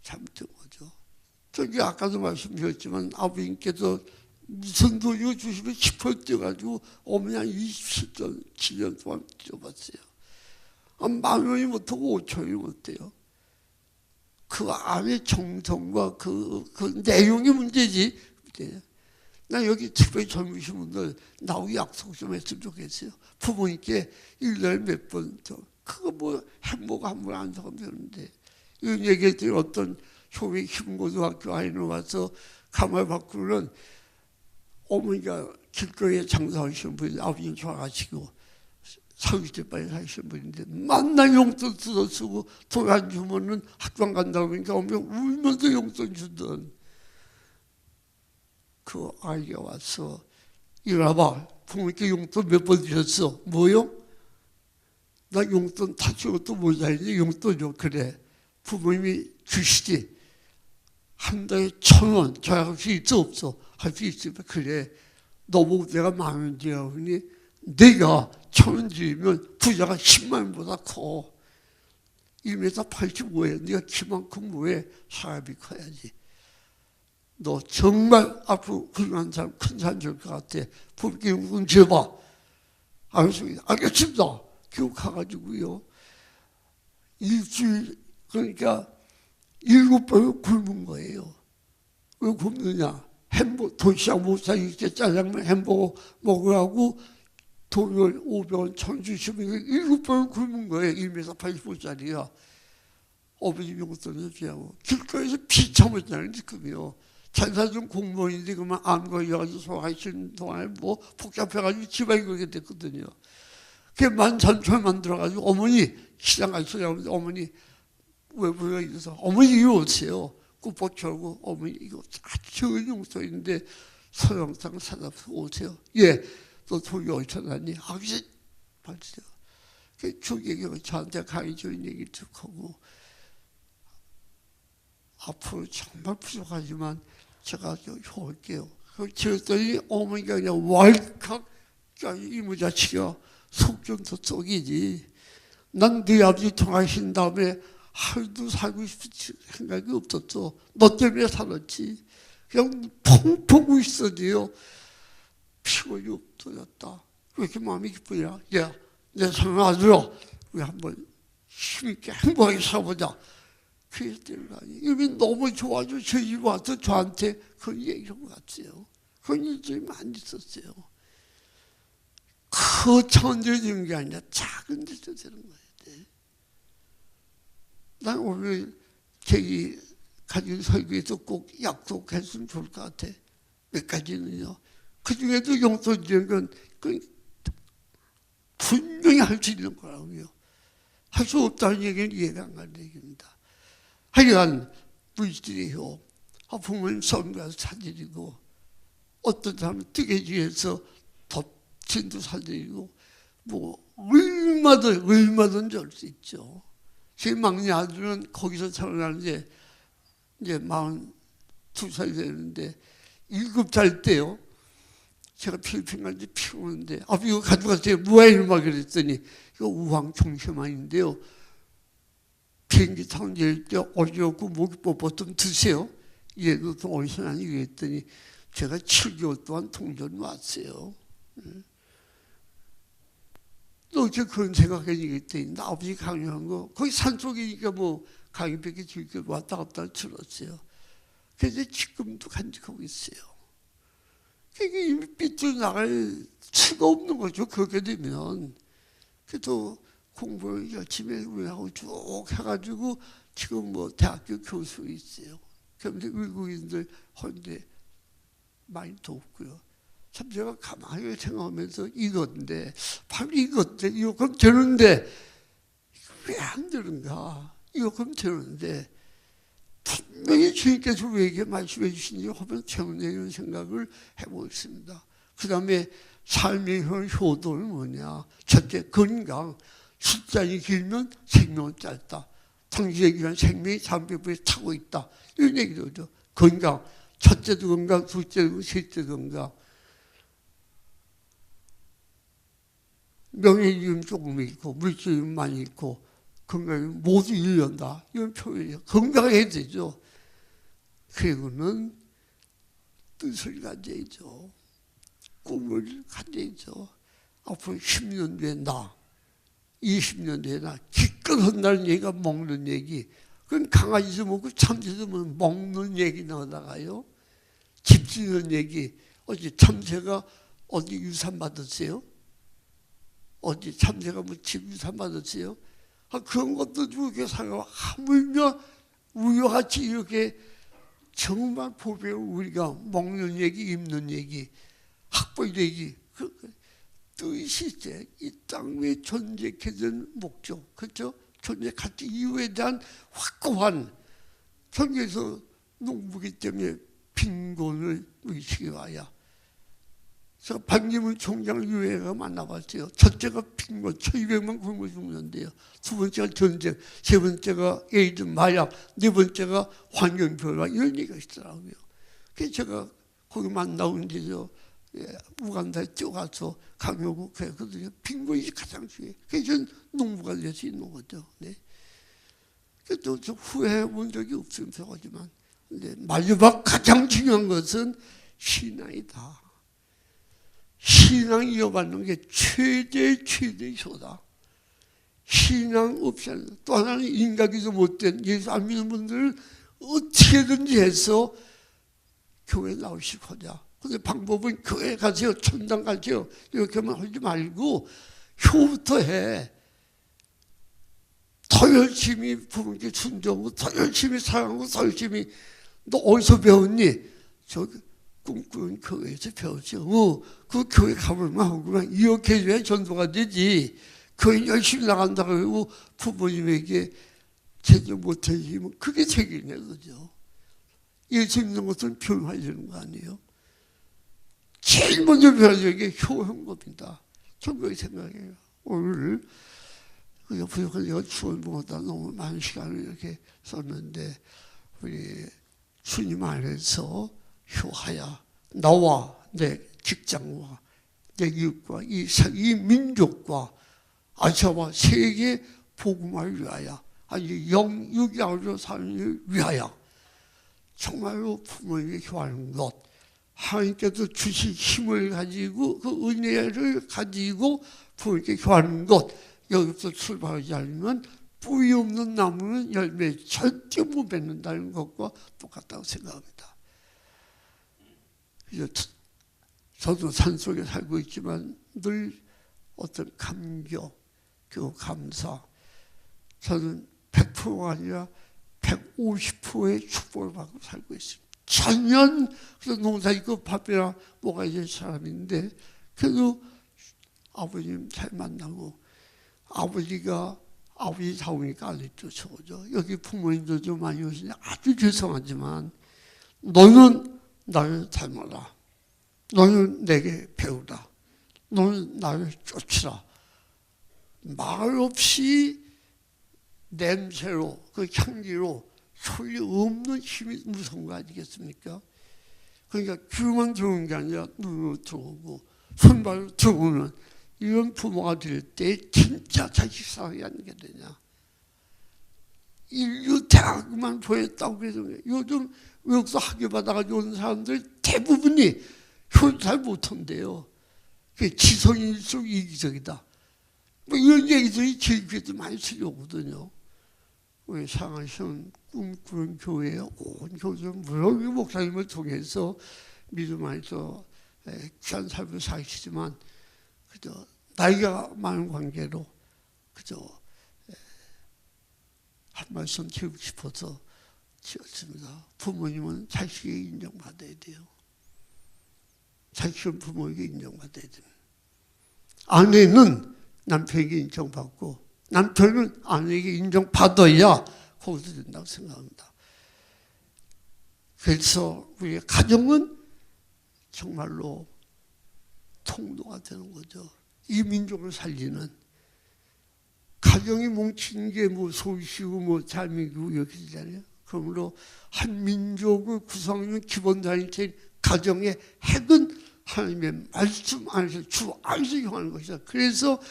잘못된 거죠. 저기 아까도 말씀드렸지만 아버님께서 무슨 돈이고 주시면 10% 뛰어가지고 어머니 한 27년 동안 뛰어봤어요. 10,000원이 못하고 5,000원이 못돼요. 그 안의 정성과 그 내용이 문제지. 나 여기 특별히 젊으신 분들 나하고 약속 좀 했으면 좋겠어요. 부모님께 1년에 몇 번 더. 그거 뭐 행복 한 번 안 사면 되는데. 이런 얘기했더니 어떤 효의 희문고등학교 아이는 와서 가마를 바꾸는 어머니가 길거리에 장사하시는 분이 아버님 좋아하시고 서울집안에 사시는 분인데 만날 용돈 뜯어 쓰고 돈 안 주면은 학교 간다고 그러니까 어머니가 울면서 용돈 주던 그 아이가 와서 이리와봐 부모님께 용돈 몇 번 주셨어? 뭐요? 나 용돈 다 주고 또 모자라니 용돈 줘. 그래 부모님이 주시지 한 달에 1,000원 줘야 할 수 있어 없어? 할 수 있으면 그래 너보고 내가 10,000원 주라고 하니 내가 1,000원 주면 부자가 10만 원보다 커. 1m 85에 네가 키만큼 뭐해? 사람이 커야지. 너 정말 앞으로 훌륭한 사람 큰 사람 될 것 같아. 부모님께 용돈 줘봐. 알겠습니다. 알겠습니다. 교육해가지고요. 일주일 그러니까 7번을 굶은 거예요. 왜 굶느냐? 햄버거 도시락 못 사니까 짜장면 햄버거 먹으라고 돈을 500원 1,000원 주시면 7번을 굶은 거예요. 1m 85짜리야. 어머니 용돈을 주냐고. 길거리에서 피 참았잖아요. 지금요. 장사중 공무원인데 그만 안 걸려가지고 소화하시는 동안에 뭐 복잡해가지고 집안이 그렇게 됐거든요. 그게 13,000원 만들어가지고 어머니 시장 가서 어머니 왜 불러 이래서 어머니 이리 오세요. 꾹뻑 쳐고 어머니 이거 아주 좋은 용돈인데 서영상 사다 오세요. 예, 너 돈이 어디서 났니? 아버지 맞죠. 그 주객이 저한테 강의적인 얘기 듣고 하고 앞으로 정말 부족하지만 제가 효할게요. 그랬더니 어머니가 그냥 왈칵 이모자치가 속 좀 더 썩이지. 난 네 아버지 통하신 다음에 하루도 살고 싶은 생각이 없었어. 너 때문에 살았지. 그냥 펑펑 있어도요. 피곤이 없어졌다. 왜 이렇게 마음이 기쁘냐? 야, 내 사랑 아들아, 우리 한번 힘있게 행복하게 살아보자. 그랬더니 이미 너무 좋아져 저희 와서 저한테 그런 얘기를 같아요. 그런 일들이 많이 있었어요. 그 천재적인 게 아니라 작은 데서 되는 거예요. 난 오늘 저기 가진 설교에서 꼭 약속했으면 좋을 것 같아. 몇 가지는요. 그 중에도 용돈 주는 건 분명히 할 수 있는 거라고요. 할 수 없다는 얘기는 이해가 안 가는 얘기입니다. 하여간 물질이요. 부모님 선가서 사드리고 어떤 사람은 뜨개질해서 덮친도 사드리고 뭐 얼마든지 할 수 있죠. 제 막내 아들은 거기서 태어나는데 이제 42살이 되는데 7살 때요. 제가 필리핀 간지 피우는데 이거 가져가세요. 뭐예요? 막 그랬더니 이거 우황청심환인데요. 비행기 타고 내릴 때 어지럽고 목이 뻣뻣 드세요. 얘도 또 어디서 나니 그랬더니 제가 7개월 동안 통전이 왔어요. 또 어째 그런 생각하니 그랬더니 나 아버지 강요한 거 거기 산속이니까 뭐 강의밖에 즐겨 왔다 갔다 들었어요. 그래서 지금도 간직하고 있어요. 그게 이미 삐뚤 나갈 수가 없는 거죠. 그렇게 되면. 그래도 공부를 열심히 하고 쭉 해가지고 지금 뭐 대학교 교수 있어요. 그런데 외국인들 헌데 많이 돕고요. 참 제가 가만히 생각하면서 이건데 바로 이건데 이거 그럼 되는데 왜 안 되는가? 이거 그럼 되는데 분명히 주님께서 왜 이렇게 말씀해 주시는지 하면 때문에 이런 생각을 해보고 있습니다. 그 다음에 삶의 효도는 뭐냐? 첫째, 건강. 숫자이 길면 생명은 짧다. 당신의 기간 생명이 잠배부에 타고 있다. 이런 얘기도 하죠. 건강. 첫째도 건강, 둘째도 셋째도 건강. 명예이름 조금 있고 물질은 많이 있고 건강이 모두 일련다. 이런 표현이에요. 건강해야 되죠. 그리고는 뜻을 가져야죠. 꿈을 가져야죠. 앞으로 10년 뒤에 나, 20년 뒤에 나, 기껏 한다는 얘기가 먹는 얘기. 그건 강아지도 먹고 참새도 먹는 얘기 나오다가요. 집 짓는 얘기. 어제 참새가 어디 유산 받았어요? 어디 참새가 뭐 집 유산 받았어요? 그런 것도 이렇게 생각하고 하물며 우리같이 이렇게 정말 보배로 우리가 먹는 얘기, 입는 얘기, 학벌 얘기, 그 뜻이 이 땅 위에 존재하게 된 목적, 그렇죠? 존재 가치 이유에 대한 확고한 성경에서 농부기 때문에 빈곤을 의식해 와야. 저 박리문 총장 유해가 만나봤어요. 첫째가 빈곤, 1200만 굶어 죽는데요. 두 번째가 전쟁, 세 번째가 에이드, 마약, 네 번째가 환경변화, 이런 얘기가 있더라고요. 그래서 제가 거기 만나고 이제 우간다에 뛰어가서 강요국회 거든요. 빈곤이 가장 중요해요. 그래서 전 농부가 될 수 있는 거죠. 네. 그래도 저 후회해 본 적이 없으면서 하지만, 근데 마지막 가장 중요한 것은 신앙이다. 신앙 이어받는 게 최대의 효다. 신앙 없이 하는 또 하나는 인간기도 못된 예수 안 믿는 분들을 어떻게든지 해서 교회에 나오시고자. 근데 방법은 교회 가세요, 천당 가세요 이렇게만 하지 말고 효부터 해. 더 열심히 부모님께 순종하고 더 열심히 사랑하고 더 열심히. 너 어디서 배웠니? 저기 꿈꾸는 교회에서 배웠죠. 그 교회 가볼만 하구만. 이렇게 해줘야 전도가 되지. 교회 열심히 나간다고 하고 부모님에게 제대로 못해주면 그게 책임이네, 그죠? 예수 믿는 것을 표현하려는 거 아니에요? 제일 먼저 배워야 게 효행법이다. 저는 그렇게 생각해요. 오늘 옆에서 내가 추월보다 너무 많은 시간을 이렇게 썼는데 우리 주님 안에서 효하야 나와 내 직장과 내 이웃과 이 민족과 아시아와 세계 복음을 위하여 아니 영육야로 사는 위하여 정말로 부모에게 효하는 것 하나님께서 주신 힘을 가지고 그 은혜를 가지고 부모에게 효하는 것 여기서 출발하지 않으면 뿌리 없는 나무는 열매 절대 못 맺는다는 것과 똑같다고 생각합니다. 저도 산속에 살고 있지만 늘 어떤 감격, 그리고 감사. 저는 100%가 아니라 150%의 축복을 받고 살고 있습니다. 전년 농사 짓고 밥이나 먹어야 될 사람인데 그래도 아버님 잘 만나고 아버지 사오니까 알려줘서 그죠. 여기 부모님들 좀 많이 오시니 아주 죄송하지만 너는 나를 닮아라. 너는 내게 배우라. 너는 나를 쫓으라. 말 없이 냄새로 그 향기로 소리 없는 힘이 무서운 거 아니겠습니까? 그러니까 귀만 들어오는 게 아니라 눈으로 들어오고 손발로 들어오는 이런 부모가 될 때 진짜 자식 사랑이 아니게 되냐. 인류 대학만 보냈다고 그래서 요즘 외국서 학위 받아가지고 온 사람들 대부분이 효도 잘 못한대요. 지성일수록 이기적이다. 뭐 이런 얘기들이 제주에도 많이 들려오거든요. 우리 상하시는 꿈꾸는 교회에 온 교주는 물론 목사님을 통해서 믿음 안에서 귀한 삶을 사시지만 그저 나이가 많은 관계로 그저 한 말씀 드리고 싶어서 지었습니다. 부모님은 자식에게 인정받아야 돼요. 자식은 부모에게 인정받아야 됩니다. 아내는 남편에게 인정받고 남편은 아내에게 인정받아야 거기서 된다고 생각합니다. 그래서 우리 가정은 정말로 통로가 되는 거죠. 이 민족을 살리는 가정이 뭉치는 게 뭐 소시고 뭐 자미고 이렇게 되잖아요. 그러므로 한 민족을 구성하는 기본 단위인 가정의 핵은 하나님의 말씀 안에서 주 안에서 형하는 것이다. 그래서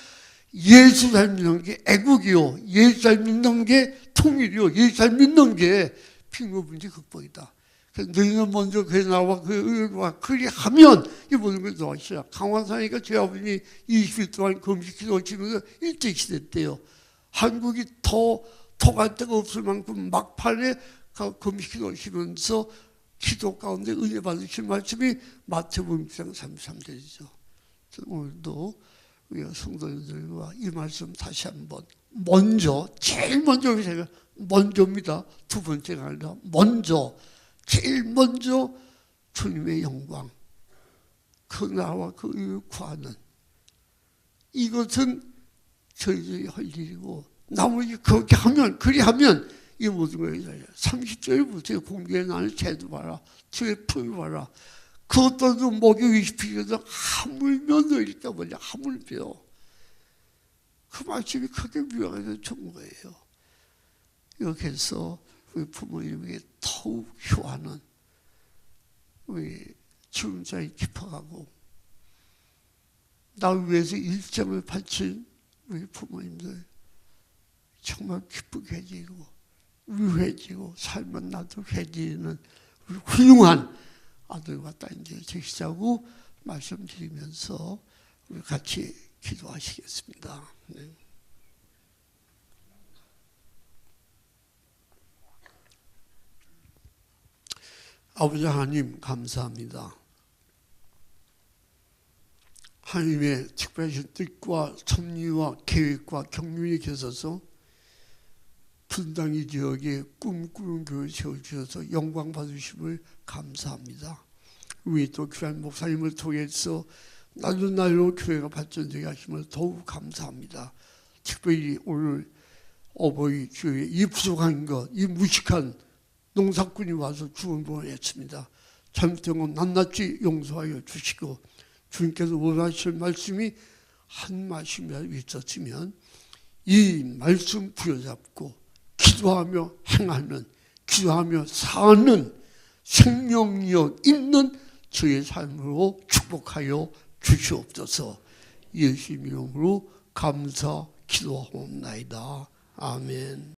예수 잘 믿는 게 애국이요, 예수 잘 믿는 게 통일이요, 예수 잘 믿는 게 빈곤문제 극복이다. 너희는 먼저 그 나와 그 의와 그리하면 이 모든 걸 도와주시라. 강화사니까 제 아버님이 20일 동안 금식 기도하시면서 일제시대 때요. 한국이 더 갈 데가 없을 만큼 막판에 금식 기도하시면서 기도 가운데 은혜 받으신 말씀이 마태복음 6장 33절이죠. 오늘도 우리 성도님들과 이 말씀 다시 한번 먼저 제일 먼저 제가 먼저입니다. 두 번째가 아니라 먼저 제일 먼저 주님의 영광, 그 나라와 그 의를 구하는 이것은 저희들이 할 일이고 나머지 그렇게 하면 그리하면 이 모든 거예요. 30절부터 공개해 나는 재도 봐라, 주의 풀 봐라. 그것도 먹여20피거든 하물며 너희를 떠보냐 하물며. 그 말씀이 크게 묘하게 좋은 거예요. 이렇게 해서 우리 부모님에게 더욱 효하는 우리 주름살이 깊어가고 나 위해서 일정을 바친 우리 부모님들 정말 기쁘게 해지고 위해지고 삶은 나도 해지는 우리 훌륭한 아들과 딸들 되시자고 말씀드리면서 우리 같이 기도하시겠습니다. 네. 아버지 하나님 감사합니다. 하나님의 특별하신 뜻과 섭리와 계획과 경륜이 계셔서 분당이 지역에 꿈꾸는 교회 세워주셔서 영광 받으심을 감사합니다. 우리 또 귀한 목사님을 통해서 날로 교회가 발전되게 하심을 더욱 감사합니다. 특별히 오늘 어버이 교회 이 부족한 것, 이 무식한 농사꾼이 와서 주원봉을 했습니다. 잘못된 건 낱낱이 용서하여 주시고 주님께서 원하실 말씀이 한 말씀이라도 있었으면 이 말씀 부여잡고 기도하며 행하는, 기도하며 사는 생명력 있는 저의 삶으로 축복하여 주시옵소서. 예수 이름으로 감사 기도하옵나이다. 아멘.